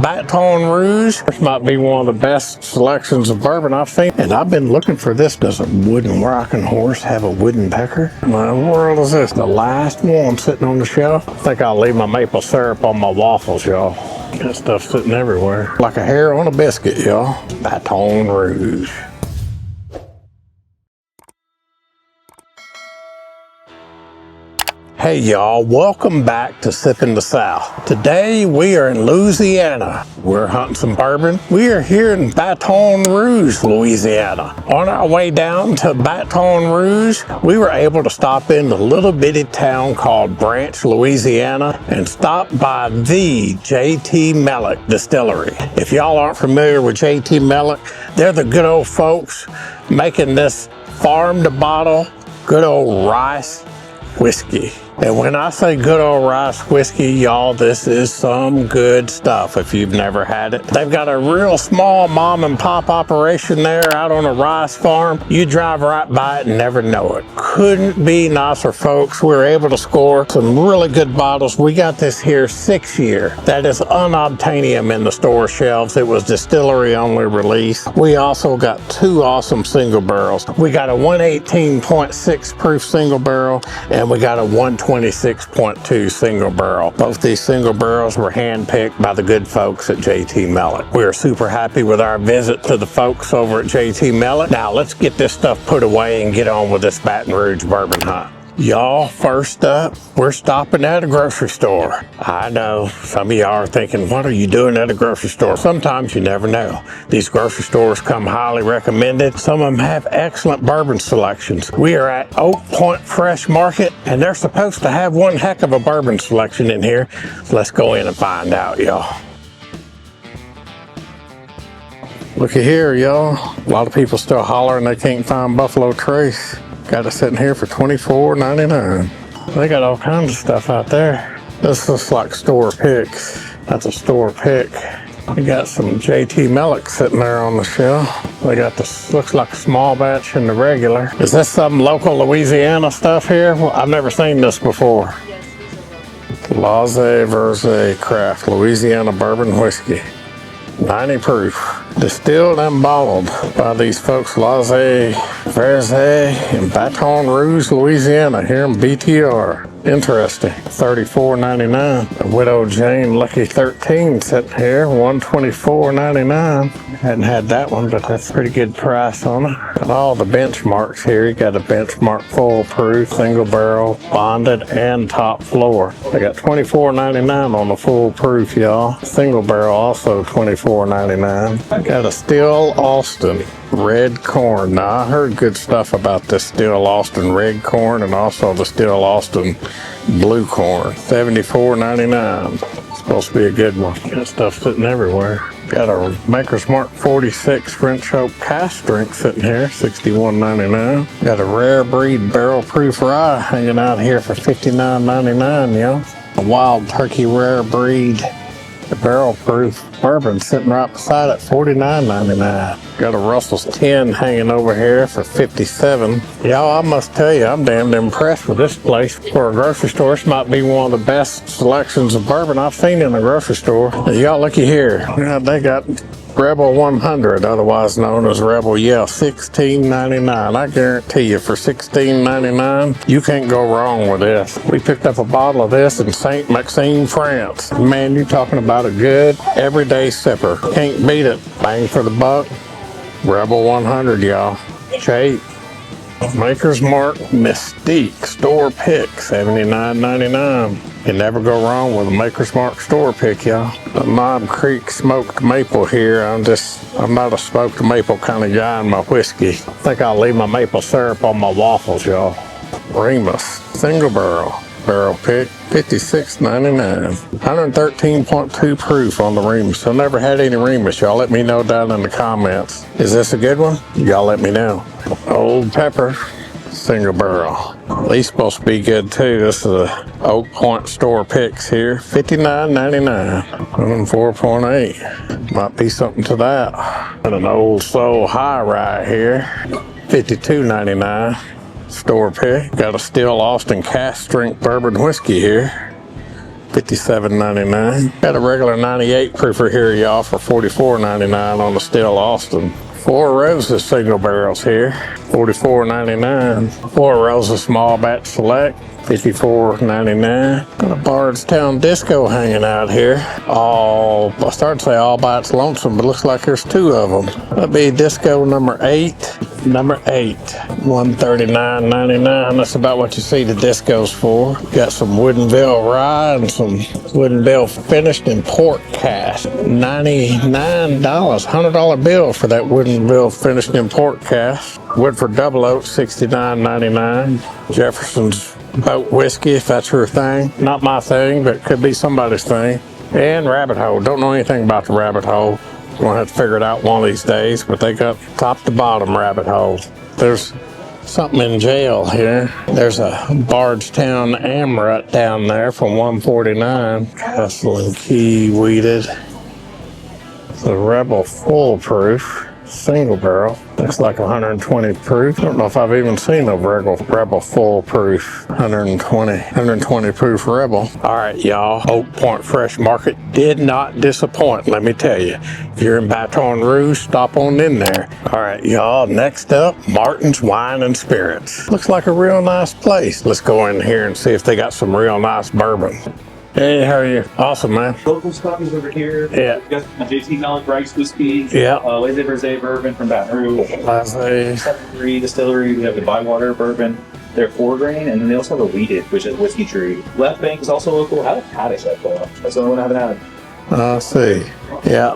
Baton Rouge. This might be one of the best selections of bourbon I've seen. And I've been looking for this. Does a wooden rocking horse have a wooden pecker? What in the world is this? The last one sitting on the shelf. I think I'll leave my maple syrup on my waffles, y'all. Got stuff sitting everywhere. Like a hair on a biscuit, y'all. Baton Rouge. Hey y'all, welcome back to Sippin' the South. Today we are in Louisiana. We're hunting some bourbon. We are here in Baton Rouge, Louisiana. On our way down to Baton Rouge, we were able to stop in the little bitty town called Branch, Louisiana, and stop by the J.T. Meleck Distillery. If y'all aren't familiar with J.T. Meleck, they're the good old folks making this farm to bottle, good old rice whiskey. And when I say good old rice whiskey, y'all, this is some good stuff if you've never had it. They've got a real small mom and pop operation there out on a rice farm. You drive right by it and never know it. Couldn't be nicer, folks. We were able to score some really good bottles. We got this here 6-year. That is unobtainium in the store shelves. It was distillery only release. We also got 2 awesome single barrels. We got a 118.6 proof single barrel and we got a 126.2 single barrel. Both these single barrels were handpicked by the good folks at J.T. Meleck. We are super happy with our visit to the folks over at J.T. Meleck. Now let's get this stuff put away and get on with this Baton Rouge bourbon hunt. Y'all, first up, we're stopping at a grocery store. I know some of y'all are thinking, what are you doing at a grocery store? Sometimes you never know. These grocery stores come highly recommended. Some of them have excellent bourbon selections. We are at Oak Point Fresh Market, and they're supposed to have one heck of a bourbon selection in here. So let's go in and find out, y'all. Looky here, y'all. A lot of people still hollering they can't find Buffalo Trace. Got it sitting here for $24.99. They got all kinds of stuff out there. This looks like store picks. That's a store pick. We got some J.T. Meleck sitting there on the shelf. They got this, looks like a small batch and the regular. Is this some local Louisiana stuff here? Well, I've never seen this before. Yes, these are local. Verze Craft Louisiana Bourbon Whiskey. 90 proof. Distilled and bottled by these folks, Verze in Baton Rouge, Louisiana, here in BTR. Interesting. $34.99. A Widow Jane Lucky 13 sitting here, $124.99. Hadn't had that one, but that's a pretty good price on it. Got all the benchmarks here. You got a benchmark full proof, single barrel, bonded, and top floor. They got $24.99 on the full proof, y'all. Single barrel also $24.99. Got a Still Austin red corn. Now I heard good stuff about this Still Austin red corn and also the Still Austin blue corn. $74.99. Supposed to be a good one. Got stuff sitting everywhere. Got a Maker's Mark 46 French Oak cask strength sitting here, $61.99. Got a rare breed barrel proof rye hanging out here for $59.99, yo. A Wild Turkey rare breed barrel proof bourbon sitting right beside it, $49.99. Got a Russell's 10 hanging over here for $57. Y'all, I must tell you, I'm damn impressed with this place. For a grocery store, this might be one of the best selections of bourbon I've seen in a grocery store. Y'all, looky here. They got Rebel 100, otherwise known as Rebel Yell, $16.99. I guarantee you, for $16.99, you can't go wrong with this. We picked up a bottle of this in St. Maxime, France. Man, you're talking about a good everyday sipper. Can't beat it. Bang for the buck. Rebel 100, y'all. Cheap. Maker's Mark Mystique store pick, $79.99. You never go wrong with a Maker's Mark store pick, y'all. The Knob Creek smoked maple here. I'm not a smoked maple kind of guy in my whiskey. I think I'll leave my maple syrup on my waffles, y'all. Remus single barrel pick, $56.99. 113.2 proof on the Remus. I never had any Remus. Y'all let me know down in the comments. Is this a good one? Y'all let me know. Old Pepper single barrel. These supposed to be good too. This is a Oak Point store picks here, $59.99. 4.8. Might be something to that. Got an Old Soul High right here, $52.99. Store pick. Got a Still Austin cask strength bourbon whiskey here, $57.99. Got a regular 98 proofer here, y'all, for $44.99 on the Still Austin. 4 Roses single barrels here, $44.99. 4 Roses small batch select, $54.99. Got a Bardstown Disco hanging out here. I started to say all by its lonesome, but looks like there's 2 of them. That'd be Disco number 8. Number 8, $139.99. That's about what you see the discos for. Got some Woodinville rye and some Woodinville finished in port cask. $99, $100 bill for that Woodinville finished in port cask. Woodford Double Oak, $69.99. Jefferson's Boat Whiskey, if that's your thing. Not my thing, but could be somebody's thing. And Rabbit Hole. Don't know anything about the Rabbit Hole. We'll have to figure it out one of these days, but they got top to bottom Rabbit Hole. There's something in jail here. There's a Bardstown Amrut down there from $149. Castle and Key weeded. The Rebel Full Proof single barrel. Looks like 120 proof. I don't know if I've even seen a Rebel Full Proof 120 proof Rebel. All right, y'all. Oak Point Fresh Market did not disappoint, let me tell you. If you're in Baton Rouge, stop on in there. All right, y'all. Next up, Martin's Wine and Spirits. Looks like a real nice place. Let's go in here and see if they got some real nice bourbon. Hey, how are you? Awesome, man. Local coffees over here. Yeah. We got JT Meleck Rice whiskey. Yeah. Lazy Rosé bourbon from Baton Rouge. Laissez. Distillery. We have the Bywater bourbon. They're 4 grain, and then they also have a weeded, which is whiskey tree. Left Bank is also local. How Haddock that far? That's the only one I haven't had. Let's see. Yeah,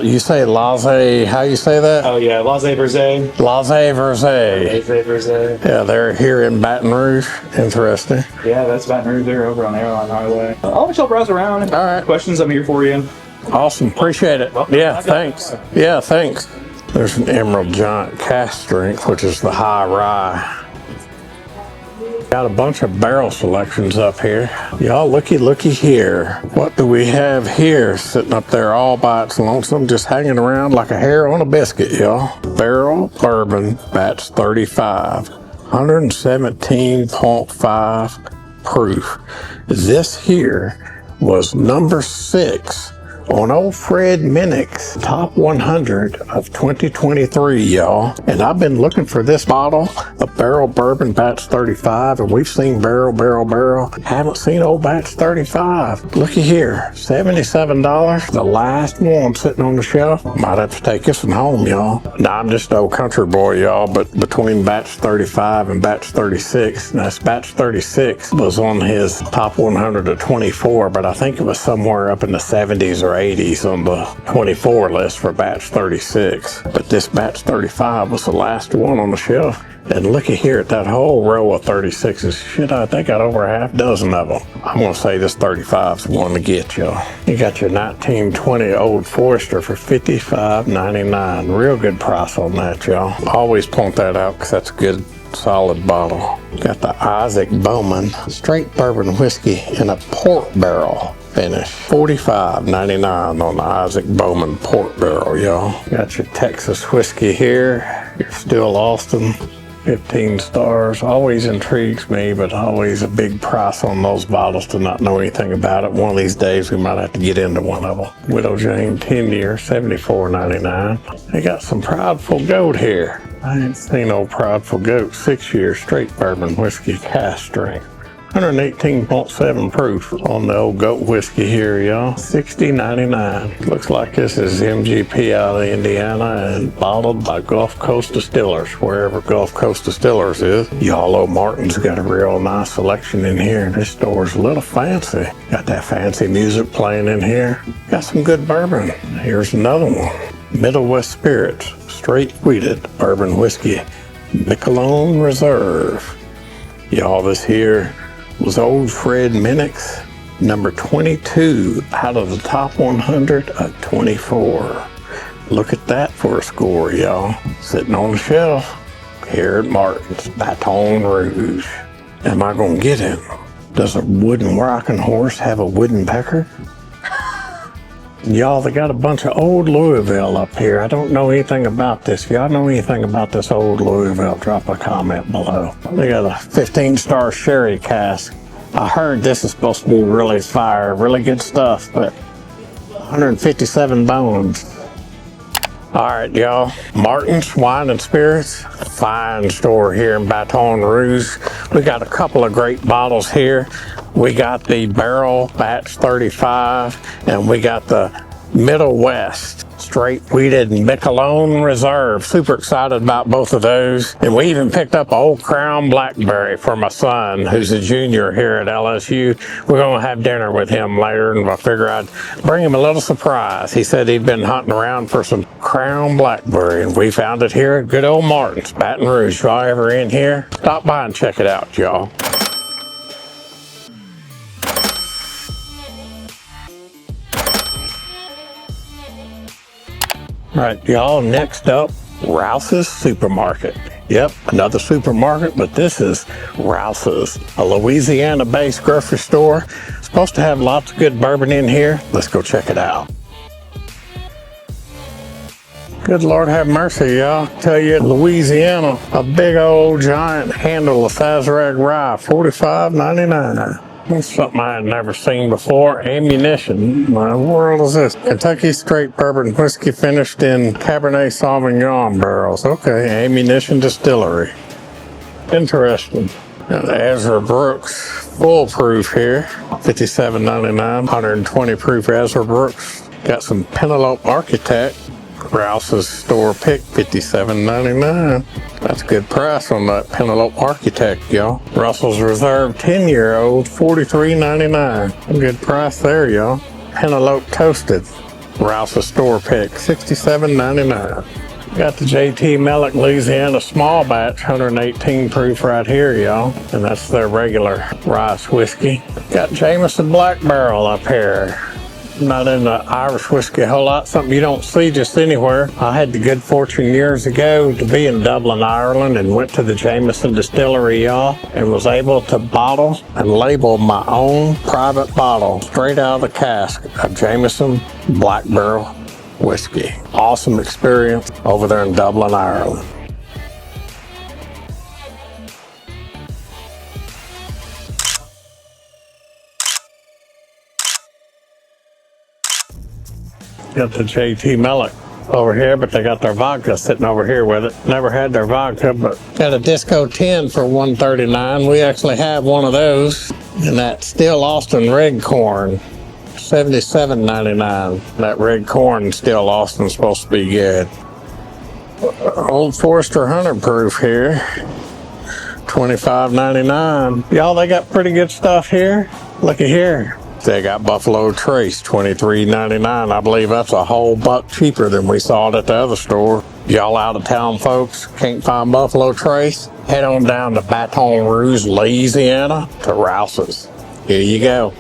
you say laissez. How you say that? Oh yeah, Laissez Rosé. Laissez Rosé. Laissez Rosé. Yeah, they're here in Baton Rouge. Interesting. Yeah, that's Baton Rouge. They're over on Airline Highway. I'll let y'all browse around. All right. Questions? I'm here for you. Awesome. Appreciate it. Yeah, thanks. Yeah, thanks. There's an Emerald Giant cask strength, which is the high rye. Got a bunch of barrel selections up here. Y'all looky here. What do we have here sitting up there all by its lonesome, just hanging around like a hair on a biscuit, y'all? Barrel Bourbon Batch 35, 117.5 proof. This here was number 6 on old Fred Minnick's Top 100 of 2023, y'all. And I've been looking for this bottle of Barrel Bourbon Batch 35, and we've seen barrel. Haven't seen old Batch 35. Looky here, $77. The last one sitting on the shelf. Might have to take this one home, y'all. Now, I'm just an old country boy, y'all, but between Batch 35 and Batch 36, and that's Batch 36 was on his Top 100 of 24, but I think it was somewhere up in the 70s or 80s on the 24 list for Batch 36. But this Batch 35 was the last one on the shelf. And looky here at that whole row of 36s. Shit, I think I got over a half dozen of them. I'm gonna say this 35's the one to get, y'all. You got your 1920 Old Forester for $55.99. Real good price on that, y'all. Always point that out because that's a good solid bottle. Got the Isaac Bowman straight bourbon whiskey in a port barrel finish. $45.99 on the Isaac Bowman port barrel, y'all. Got your Texas whiskey here. Your Still Austin, 15 stars. Always intrigues me, but always a big price on those bottles to not know anything about it. One of these days we might have to get into one of them. Widow Jane 10-year, $74.99. They got some Prideful Goat here. I ain't seen old Prideful Goat. 6-year straight bourbon whiskey cask strength. 118.7 proof on the old goat whiskey here, y'all. $60.99. Looks like this is MGP out of Indiana and bottled by Gulf Coast Distillers, wherever Gulf Coast Distillers is. Y'all, old Martin's got a real nice selection in here. This store's a little fancy. Got that fancy music playing in here. Got some good bourbon. Here's another one. Middle West Spirits, straight wheated bourbon whiskey. Miquelon Reserve. Y'all, this here was old Fred Minnick's number 22 out of the top 100 of 24. Look at that for a score, y'all. Sitting on the shelf here at Martin's Baton Rouge. Am I gonna get it? Does a wooden rocking horse have a wooden pecker? Y'all, they got a bunch of old Louisville up here. I don't know anything about this. If y'all know anything about this old Louisville, drop a comment below. They got a 15-star sherry cask I heard this is supposed to be really fire, really good stuff, but 157 bones. All right, y'all. Martin's Wine and Spirits, fine store here in Baton Rouge. We got a couple of great bottles here. We got the Barrel Batch 35, and we got the Middle West Straight Wheated Miquelon Reserve. Super excited about both of those. And we even picked up an Old Crown Blackberry for my son, who's a junior here at LSU. We're going to have dinner with him later, and I figure I'd bring him a little surprise. He said he'd been hunting around for some Crown Blackberry, and we found it here at good old Martin's, Baton Rouge. If y'all ever in here, stop by and check it out, y'all. All right, y'all, next up, Rouses Supermarket. Yep, another supermarket, but this is Rouses, a Louisiana-based grocery store. Supposed to have lots of good bourbon in here. Let's go check it out. Good Lord have mercy, y'all. Tell you, Louisiana, a big old giant handle of Sazerac rye, $45.99. That's something I had never seen before. Ammunition. What in the world is this? Kentucky straight bourbon whiskey finished in Cabernet Sauvignon barrels. Okay, Ammunition Distillery. Interesting. Got the Ezra Brooks full proof here, $57.99. 120 proof Ezra Brooks. Got some Penelope Architect. Rouse's store pick, $57.99. That's a good price on that Penelope Architect, y'all. Russell's Reserve 10-year-old, $43.99. A good price there, y'all. Penelope Toasted, Rouse's store pick, $67.99. Got the JT Meleck Louisiana small batch, 118 proof right here, y'all. And that's their regular rice whiskey. Got Jameson Black Barrel up here. Not in the Irish whiskey a whole lot, something you don't see just anywhere. I had the good fortune years ago to be in Dublin, Ireland, and went to the Jameson Distillery, y'all, and was able to bottle and label my own private bottle straight out of the cask of Jameson Black Barrel whiskey. Awesome experience over there in Dublin, Ireland. Got the JT Meleck over here, but they got their vodka sitting over here with it. Never had their vodka, but got a Disco 10 for $139. We actually have one of those. And that Still Austin Red Corn, $77.99. That red corn Still Austin's supposed to be good. Old Forester 100 proof here, $25.99. Y'all, they got pretty good stuff here. Looky here. They got Buffalo Trace, $23.99. I believe that's a whole buck cheaper than we saw it at the other store. Y'all out of town folks can't find Buffalo Trace? Head on down to Baton Rouge, Louisiana to Rouses. Here you go.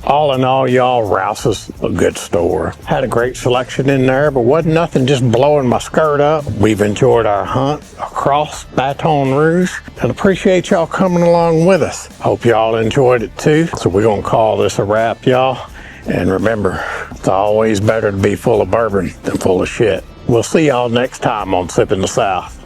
All in all, y'all, Rouses, a good store. Had a great selection in there, but wasn't nothing just blowing my skirt up. We've enjoyed our hunt across Baton Rouge and appreciate y'all coming along with us. Hope y'all enjoyed it too. So we're gonna call this a wrap, y'all. And remember, it's always better to be full of bourbon than full of shit. We'll see y'all next time on Sippin' the South.